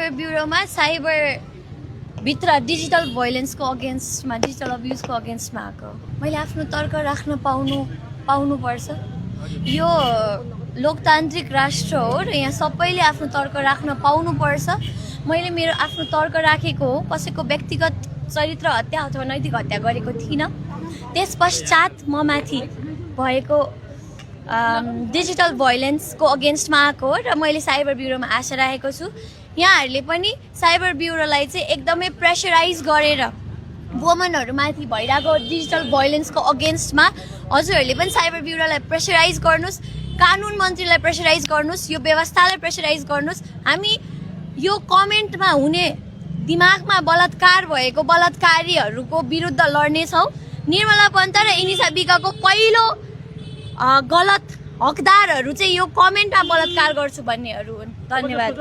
Cyber ब्युरोमा cyber भित्र digital भोइलेन्सको अगेन्स्टमा digital अब्युजको अगेन्स्टमा आएको। मैले आफ्नो तर्क राख्न पाउनुपर्छ। यो लोकतान्त्रिक राष्ट्र हो र यहाँ सबैले आफ्नो तर्क राख्न पाउनुपर्छ। मैले मेरो आफ्नो तर्क राखेको हो, कसैको व्यक्तिगत चरित्र हत्या अथवा नैतिक हत्या गरेको थिइनँ। त्यस पश्चात म माथि भएको डिजिटल भोइलेन्सको अगेन्स्टमा आएको हो र मैले साइबर ब्युरोमा आशा राखेको छु। यहाँहरूले पनि साइबर ब्युरोलाई चाहिँ एकदमै प्रेसराइज गरेर वुमनहरूमाथि भइरहेको डिजिटल भोइलेन्सको अगेन्स्टमा हजुरहरूले पनि साइबर ब्युरोलाई प्रेसराइज गर्नुहोस्, कानुन मन्त्रीलाई प्रेसराइज गर्नुहोस्, यो व्यवस्थालाई प्रेसराइज गर्नुहोस्। हामी यो कमेन्टमा हुने दिमागमा बलात्कार भएको बलात्कारीहरूको विरुद्ध लड्नेछौँ। निर्मला पन्त र इनिसा बिकाको पहिलो गलत हकदारहरू चाहिँ यो कमेन्टमा बलात्कार गर्छु भन्नेहरू हुन्। धन्यवाद।